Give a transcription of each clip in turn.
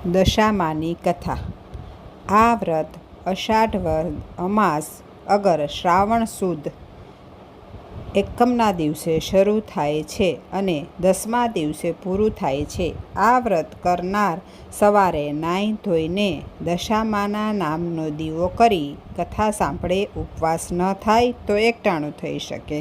દશામાની કથા. આ વ્રત અષાઢ અમાસ અગર શ્રાવણ સુદ એકમના દિવસે શરૂ થાય છે અને 10મા દિવસે પૂરું થાય છે. આ વ્રત કરનાર સવારે નાહી ધોઈને દશામાના નામનો દીવો કરી કથા સાંભળે. ઉપવાસ ન થાય તો એકટાણું થઈ શકે.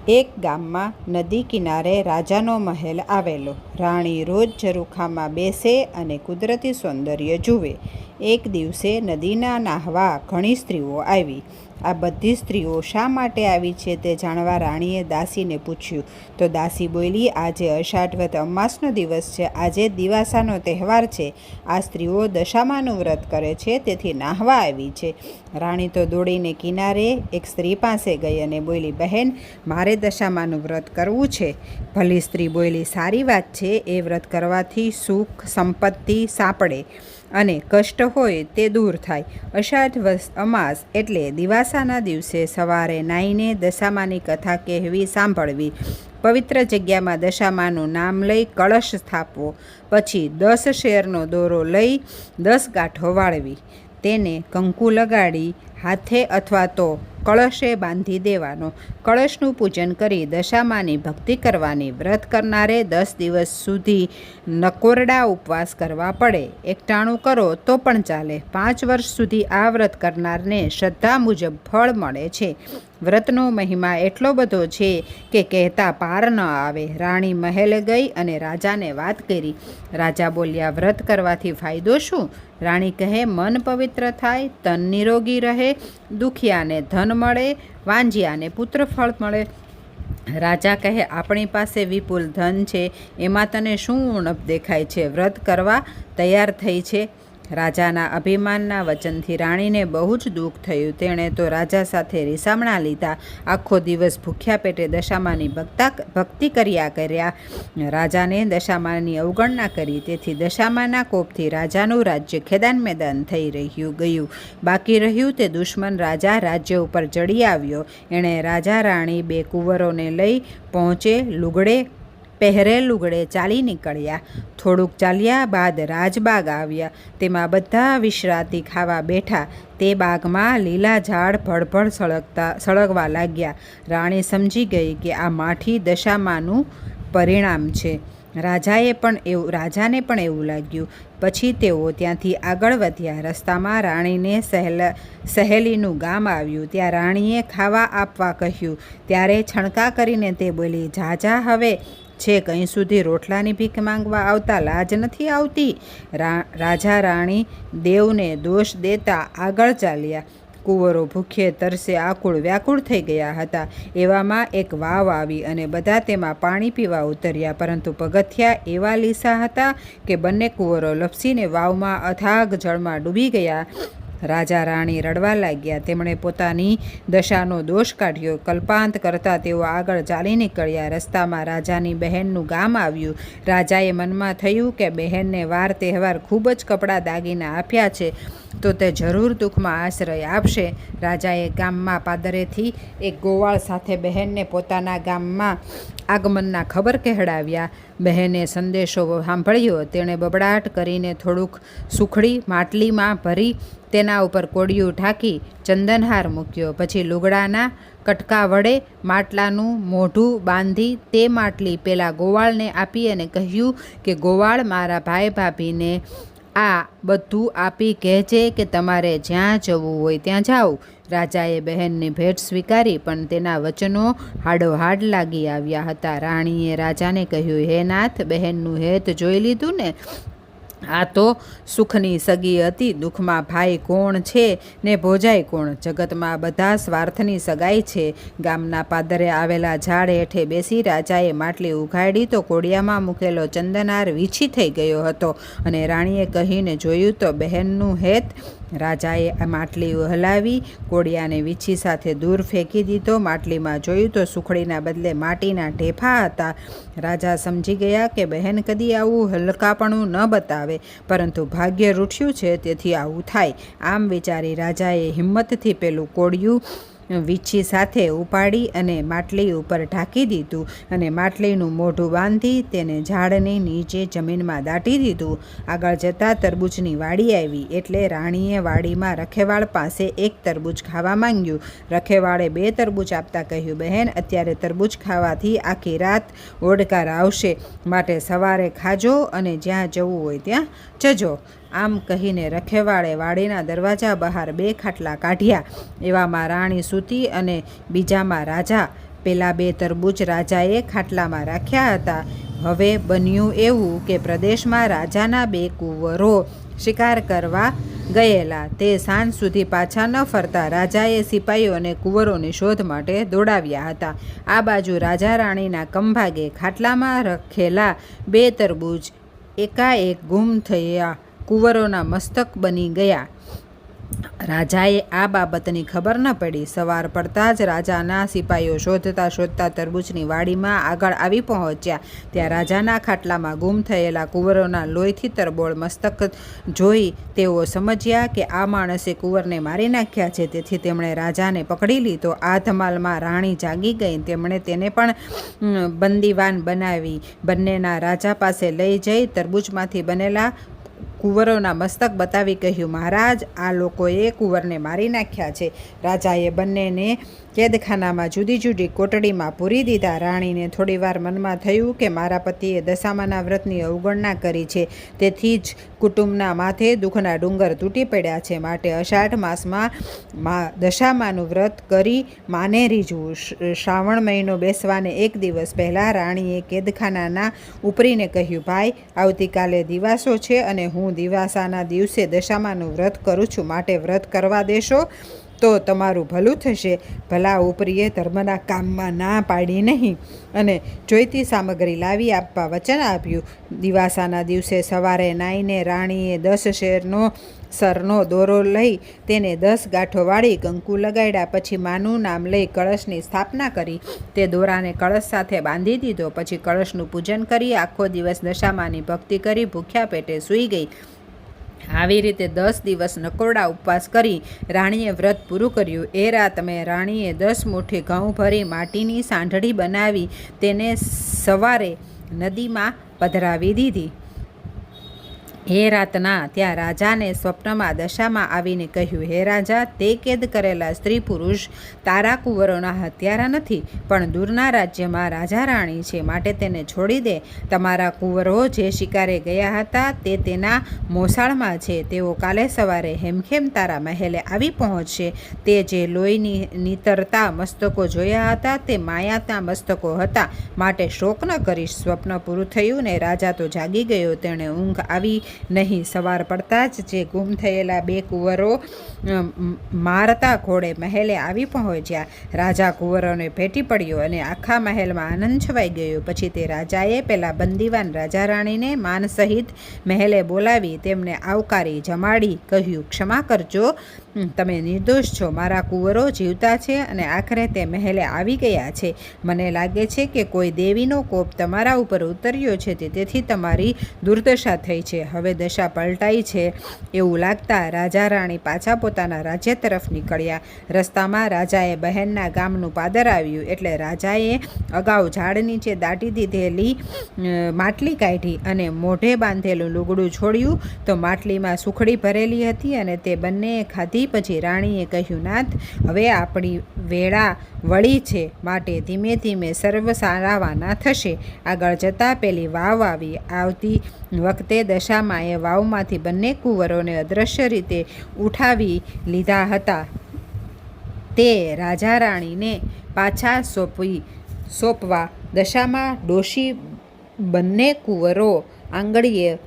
એક ગામમાં નદી કિનારે રાજાનો મહેલ આવેલો. રાણી રોજ ઝરૂખામાં બેસે અને કુદરતી સૌંદર્ય જુએ. એક દિવસે નદીના નાહવા ઘણી સ્ત્રીઓ આવી. આ બધી સ્ત્રીઓ શા માટે આવી છે તે જાણવા રાણીએ દાસીને પૂછ્યું. તો દાસી બોલી, આજે અષાઢવદ અમાસનો દિવસ છે. આજે દિવાસાનો તહેવાર છે. આ સ્ત્રીઓ દશામાનું વ્રત કરે છે, તેથી નાહવા આવી છે. રાણી તો દોડીને કિનારે એક સ્ત્રી પાસે ગઈ અને બોલી, બહેન, મારે દશામાનું વ્રત કરવું છે. ભલી સ્ત્રી બોલી, સારી વાત છે. એ વ્રત કરવાથી સુખ સંપત્તિ સાંપડે અને કષ્ટ હોય તે દૂર થાય. અષાઢ અમાસ એટલે દિવાસાના દિવસે સવારે નાહીને દશામાની કથા કહેવી, સાંભળવી. પવિત્ર જગ્યામાં દશામાનું નામ લઈ કળશ સ્થાપવો. પછી 10 શેરનો દોરો લઈ 10 ગાંઠો વાળવી. તેને કંકુ લગાડી હાથે અથવા તો કળશે બાંધી દેવાનો. કળશનું પૂજન કરી દશામાની ભક્તિ કરવાની. વ્રત કરનારે 10 દિવસ સુધી નકોરડા ઉપવાસ કરવા પડે. એકટાણું કરો તો પણ ચાલે. 5 વર્ષ સુધી આ વ્રત કરનારને શ્રદ્ધા મુજબ ફળ મળે છે. વ્રતનો મહિમા એટલો બધો છે કે કહેતા પાર ન આવે. રાણી મહેલે ગઈ અને રાજાને વાત કરી. રાજા બોલ્યા, વ્રત કરવાથી ફાયદો શું? રાણી કહે, મન પવિત્ર થાય, તન નિરોગી રહે, દુખિયાને ધન મળે, વાંજિયાને પુત્ર ફળ મળે. રાજા કહે, આપણી પાસે વિપુલ ધન છે, એમાં તને શું ઉણપ દેખાય છે? વ્રત કરવા તૈયાર થઈ છે. રાજાના અભિમાનના વચનથી રાણીને બહુ જ દુઃખ થયું. તેણે તો રાજા સાથે રીસામણા લીધા. આખો દિવસ ભૂખ્યા પેટે દશામાની ભક્તિ કર્યા. રાજાને દશામાની અવગણના કરી. તેથી દશામાના કોપથી રાજાનું રાજ્ય ખેદાન મેદાન થઈ ગયું. બાકી રહ્યું તે દુશ્મન રાજા રાજ્ય ઉપર ચડી આવ્યો. એણે રાજા રાણી 2 કુંવરોને લઈ પહોંચે પહેરે લુગડે ચાલી નીકળ્યા. થોડુંક ચાલ્યા બાદ રાજબાગ આવ્યા. તેમાં બધા વિશ્રાંતિ ખાવા બેઠા. તે બાગમાં લીલા ઝાડ ભડભડ સળગવા લાગ્યા. રાણી સમજી ગઈ કે આ માઠી દશામાનું પરિણામ છે. રાજાને પણ એવું લાગ્યું. પછી તેઓ ત્યાંથી આગળ વધ્યા. રસ્તામાં રાણીને સહેલીનું ગામ આવ્યું. ત્યાં રાણીએ ખાવા આપવા કહ્યું. ત્યારે છણકા કરીને તે બોલી, જાજા હવે છે કંઈ સુધી રોટલાની ભીખ માંગવા આવતા લાજ નથી આવતી? રાજા રાણી દેવને દોષ દેતા આગળ ચાલ્યા. કુંવરો ભૂખ્યે તરસે આકુળ વ્યાકુળ થઈ ગયા હતા. એવામાં એક વાવ આવી અને બધા તેમાં પાણી પીવા ઉતર્યા. પરંતુ પગથિયા એવા લીસા હતા કે બંને કુંવરો લપસીને વાવમાં અથાગ જળમાં ડૂબી ગયા. રાજા રાણી રડવા લાગ્યા. તેમણે પોતાની દશાનો દોષ કાઢ્યો. કલ્પાંત કરતા તેઓ આગળ ચાલી નીકળ્યા. રસ્તામાં રાજાની બહેનનું ગામ આવ્યું. રાજાએ મનમાં થયું કે બહેનને વાર તહેવાર ખૂબ જ કપડાં દાગીના આપ્યા છે તો તે જરૂર દુઃખમાં આશ્રય આપશે. રાજાએ ગામમાં પાદરેથી એક ગોવાળ સાથે બહેનને પોતાના ગામમાં આગમનના ખબર કહેડાવ્યા. બહેને સંદેશો સાંભળ્યો. તેણે બબડાટ કરીને થોડુંક સુખડી માટલીમાં ભરી તેના ઉપર કોડિયું ઢાંકી ચંદનહાર મૂક્યો. પછી લુગડાના કટકા વડે માટલાનું મોઢું બાંધી તે માટલી પેલા ગોવાળને આપી અને કહ્યું કે ગોવાળ, મારા ભાઈ ભાભીને આ બધું આપી કહેજે કે તમારે જ્યાં જવું હોય ત્યાં જાઓ. રાજાએ બહેનની ભેટ સ્વીકારી, પણ તેના વચનો હાડોહાડ લાગી આવ્યા હતા. રાણીએ રાજાને કહ્યું, હે નાથ, બહેનનું હેત જોઈ લીધું ને? આ તો સુખની સગી હતી. દુઃખમાં ભાઈ કોણ છે ને ભોજાઈ કોણ? જગતમાં બધા સ્વાર્થની સગાઈ છે. ગામના પાદરે આવેલા ઝાડ હેઠે બેસી રાજાએ માટલી ઉઘાડી તો કોડિયામાં મૂકેલો ચંદનહાર વીછી થઈ ગયો હતો અને રાણીએ કહીને જોયું તો બહેનનું હેત. રાજાએ આ માટલી હલાવી કોડિયાને વીછી સાથે દૂર ફેંકી દીધો. માટલીમાં જોયું તો સુખડીના બદલે માટીના ઢેફા હતા. રાજા સમજી ગયા કે બહેન કદી આવું હલકાપણું ન બતાવે, પરંતુ ભાગ્ય રૂઠ્યું છે તેથી આવું થાય. આમ વિચારી રાજાએ હિંમતથી પેલું કોડિયું વીછી સાથે ઉપાડી અને માટલી ઉપર ઢાંકી દીધું અને માટલીનું મોઢું બાંધી તેને ઝાડની નીચે જમીનમાં દાટી દીધું. આગળ જતાં તરબૂચની વાડી આવી એટલે રાણીએ વાડીમાં રખેવાળ પાસે એક તરબૂચ ખાવા માંગ્યું. રખેવાળે 2 તરબૂચ આપતા કહ્યું, બહેન, અત્યારે તરબૂચ ખાવાથી આખી રાત ઓડકાર આવશે, માટે સવારે ખાજો અને જ્યાં જવું હોય ત્યાં જજો. આમ કહીને રખેવાળે વાડીના દરવાજા બહાર 2 ખાટલા કાઢ્યા. એવામાં રાણી સૂતી અને બીજામાં રાજા. પેલા 2 તરબૂચ રાજાએ ખાટલામાં રાખ્યા હતા. હવે બન્યું એવું કે પ્રદેશમાં રાજાના 2 કુંવરો શિકાર કરવા ગયેલા. તે સાંજ સુધી પાછા ન ફરતા રાજાએ સિપાઈઓને કુંવરોની શોધ માટે દોડાવ્યા હતા. આ બાજુ રાજા રાણીના કમભાગે ખાટલામાં રખેલા 2 તરબૂચ એકાએક ગુમ થયા કુંવરોના મસ્તક બની ગયા. રાજાએ આ બાબતની ખબર ન પડી. સવાર પડતાં જ રાજાના સિપાઈઓ શોધતા શોધતા તરબૂચની વાડીમાં આગળ આવી પહોંચ્યા. ત્યાં રાજાના ખાટલામાં ગુમ થયેલા કુંવરોના લોહીથી તરબોળ મસ્તક જોઈ તેઓ સમજ્યા કે આ માણસે કુંવરને મારી નાખ્યા છે. તેથી તેમણે રાજાને પકડી લીધો. આ ધમાલમાં રાણી જાગી ગઈ. તેમણે તેને પણ બંદીવાન બનાવી બંનેના રાજા પાસે લઈ જઈ તરબૂચમાંથી બનેલા કુંવરોના મસ્તક બતાવી કહ્યું, મહારાજ, આ લોકોએ કુંવરને મારી નાખ્યા છે. રાજાએ બંનેને કેદખાનામાં જુદી જુદી કોટડીમાં પૂરી દીધા. રાણીને થોડીવાર મનમાં થયું કે મારા પતિએ દશામાના વ્રતની અવગણના કરી છે, તેથી જ કુટુંબના માથે દુઃખના ડુંગર તૂટી પડ્યા છે. માટે અષાઢ માસમાં દશામાનું વ્રત કરી માને રીઝવું. શ્રાવણ મહિનો બેસવાને 1 દિવસ પહેલાં રાણીએ કેદખાનાના ઉપરીને કહ્યું, ભાઈ, આવતીકાલે દિવાસો છે અને હું દિવાસાના દિવસે દશામાનું વ્રત કરું છું, માટે વ્રત કરવા દેશો તો તમારું ભલું થશે. ભલા ઉપરીએ ધર્મના કામમાં ના પાડી નહીં અને જોઈતી સામગ્રી લાવી આપવા વચન આપ્યું. દિવાસાના દિવસે સવારે નાઈને રાણીએ 10 શેરનો સરનો દોરો લઈ તેને 10 ગાંઠો વાળી કંકુ લગાડ્યા. પછી માનું નામ લઈ કળશની સ્થાપના કરી. તે દોરાને કળશ સાથે બાંધી દીધો. પછી કળશનું પૂજન કરી આખો દિવસ દશામાની ભક્તિ કરી ભૂખ્યા પેટે સૂઈ ગઈ. આવી રીતે 10 દિવસ નકોરડા ઉપવાસ કરી રાણીએ વ્રત પૂરું કર્યું. એ રાતમે રાણીએ 10 મુઠ્ઠી ઘઉં ભરી માટીની સાંઢળી બનાવી તેને સવારે નદીમાં પધરાવી દીધી. હે રાતના ત્યાં રાજાને સ્વપ્નમાં દશામાં આવીને કહ્યું, હે રાજા, તે કેદ કરેલા સ્ત્રી પુરુષ તારા કુંવરોના હત્યારા નથી, પણ દૂરના રાજ્યમાં રાજા રાણી છે, માટે તેને છોડી દે. તમારા કુંવરો જે શિકારે ગયા હતા તે તેના મોસાળમાં છે. તેઓ કાલે સવારે હેમખેમ તારા મહેલે આવી પહોંચશે. તે જે લોહીની નીતરતા મસ્તકો જોયા હતા તે માયાના મસ્તકો હતા, માટે શોક ન કરીશ. સ્વપ્ન પૂરું થયું ને રાજા તો જાગી ગયો. તેણે ઊંઘ આવી નહીં. સવાર પડતાં જ જે ગુમ થયેલા 2 કુંવરો મારતા ઘોડે મહેલે આવી પહોંચ્યા. રાજા કુંવરોને ભેટી પડ્યો અને આખા મહેલમાં આનંદ છવાઈ ગયો. પછી તે રાજાએ પેલા બંદીવાન રાજા રાણીને માન સહિત મહેલે બોલાવી તેમને આવકારી જમાડી કહ્યું, ક્ષમા કરજો, તમે નિર્દોષ છો. મારા કુંવરો જીવતા છે અને આખરે તે મહેલે આવી ગયા છે. મને લાગે છે કે કોઈ દેવીનો કોપ તમારા ઉપર ઉતર્યો છે, તેથી તમારી દુર્દશા થઈ છે. હવે દશા પલટાઈ છે એવું લાગતા રાજા રાણી પાછા પોતાના રાજ્ય તરફ નીકળ્યા. રસ્તામાં રાજાએ બહેનના ગામનું પાદર આવ્યું એટલે રાજાએ અગાઉ ઝાડ નીચે દાટી દીધેલી માટલી કાઢી અને મોઢે બાંધેલું લુગડું છોડ્યું તો માટલીમાં સુખડી ભરેલી હતી અને તે બંનેએ ખાધી. પછી રાણીએ કહ્યું, નાથ, હવે આપણી વેળા વળી છે, માટે ધીમે ધીમે સર્વ સારાવાના થશે. આગળ જતાં પેલી વાવ આવી. આવતી વખતે દશામાએ વાવમાંથી બંને કુંવરોને અદૃશ્ય રીતે ઉઠાવી લીધા હતા. તે રાજા રાણીને પાછા સોંપવા દશામાં ડોશી બંને કુંવરો આંગળીએ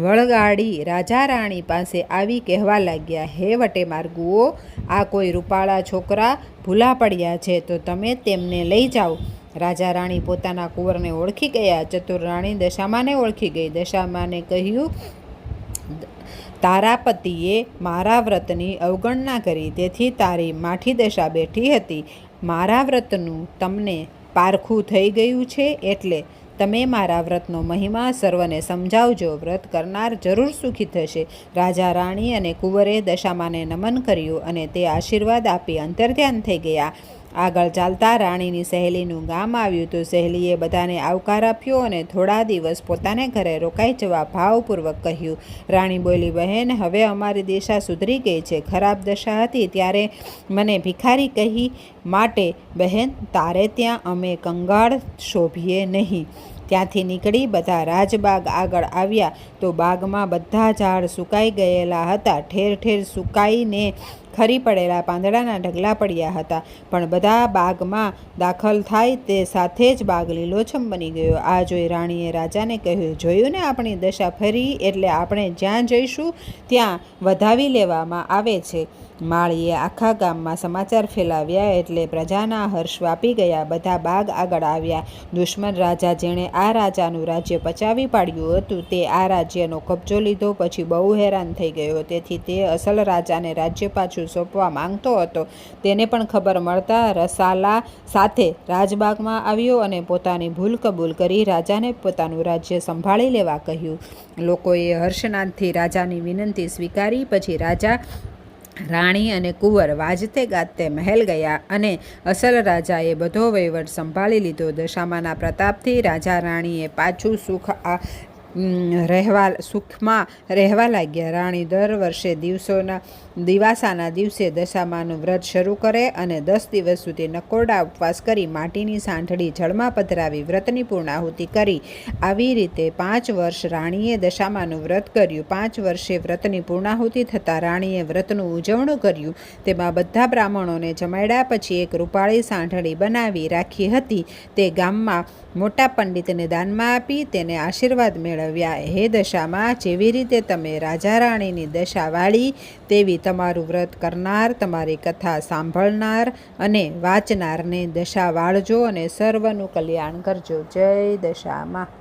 વળગાડી રાજા રાણી પાસે આવી કહેવા લાગ્યા, હે વટે માર્ગુઓ, આ કોઈ રૂપાળા છોકરા ભૂલા પડ્યા છે તો તમે તેમને લઈ જાઓ. રાજા રાણી પોતાના કુંવરને ઓળખી ગયા. ચતુર રાણી દશામાને ઓળખી ગઈ. દશામાને કહ્યું, તારા પતિએ મારા વ્રતની અવગણના કરી, તેથી તારી માઠી દશા બેઠી હતી. મારા વ્રતનું તમને પારખું થઈ ગયું છે, એટલે તમે મારા વ્રતનો મહિમા સર્વને સમજાવજો. વ્રત કરનાર જરૂર સુખી થશે. રાજા, રાણી અને કુંવરે દશામાને નમન કર્યું અને તે આશીર્વાદ આપી અંતર્ધ્યાન થઈ ગયા. આગળ ચાલતા રાણીની સહેલીનું ગામ આવ્યું તો સહેલીએ બધાને આવકાર આપ્યો અને થોડા દિવસ પોતાને ઘરે રોકાઈ જવા ભાવપૂર્વક કહ્યું. રાણી બોલી, બહેન, હવે અમારી દિશા સુધરી ગઈ છે. ખરાબ દશા હતી ત્યારે મને ભિખારી કહી, માટે બહેન તારે ત્યાં અમે કંગાળ શોભીએ નહીં. ત્યાંથી નીકળી બધા રાજબાગ આગળ આવ્યા તો બાગમાં બધા ઝાડ સુકાઈ ગયેલા હતા. ઠેર ઠેર સુકાઈને ખરી પડેલા પાંદડાના ઢગલા પડ્યા હતા. પણ બધા બાગમાં દાખલ થાય તે સાથે જ બાગ લીલોછમ બની ગયો. આ જોઈ રાણીએ રાજાને કહ્યું, જોયું ને, આપણી દશા ફરી એટલે આપણે જ્યાં જઈશું ત્યાં વધાવી લેવામાં આવે છે. માળીએ આખા ગામમાં સમાચાર ફેલાવ્યા એટલે પ્રજાના હર્ષ વ્યાપી ગયા. બધા બાગ આગળ આવ્યા. દુશ્મન રાજા, જેણે આ રાજાનું રાજ્ય પચાવી પાડ્યું હતું, તે આ રાજ્યનો કબજો લીધો પછી બહુ હેરાન થઈ ગયો. તેથી તે અસલ રાજાને રાજ્ય પાછું સોંપવા માંગતો હતો. તેને પણ ખબર મળતા રસાલા સાથે રાજબાગમાં આવ્યો અને પોતાની ભૂલ કબૂલ કરી રાજાને પોતાનું રાજ્ય સંભાળી લેવા કહ્યું. લોકોએ હર્ષનાદથી રાજાની વિનંતી સ્વીકારી. પછી રાજા, રાણી અને કુંવર વાજતે ગાજતે મહેલ ગયા અને અસલ રાજાએ બધો વહીવટ સંભાળી લીધો. દશામાના પ્રતાપથી રાજા રાણીએ પાછું સુખમાં રહેવા લાગ્યા. રાણી દર વર્ષે દિવાસાના દિવસે દશામાનું વ્રત શરૂ કરે અને 10 દિવસ સુધી નકોરડા ઉપવાસ કરી માટીની સાંઠળી જળમાં પધરાવી વ્રતની પૂર્ણાહુતિ કરી. આવી રીતે 5 વર્ષ રાણીએ દશામાનું વ્રત કર્યું. 5 વર્ષે વ્રતની પૂર્ણાહુતિ થતાં રાણીએ વ્રતનું ઉજવણું કર્યું. તેમાં બધા બ્રાહ્મણોને જમાડ્યા. પછી એક રૂપાળી સાંઠળી બનાવી રાખી હતી. તે ગામમાં મોટા પંડિતને દાનમાં આપી તેને આશીર્વાદ મેળવ્યા. હે દશામાં, જેવી રીતે તમે રાજા રાણીની દશા વાળી તેવી તમારું વ્રત કરનાર, તમારી કથા સાંભળનાર અને વાંચનારને દશા વાળજો અને સર્વનું કલ્યાણ કરજો. જય દશામાં.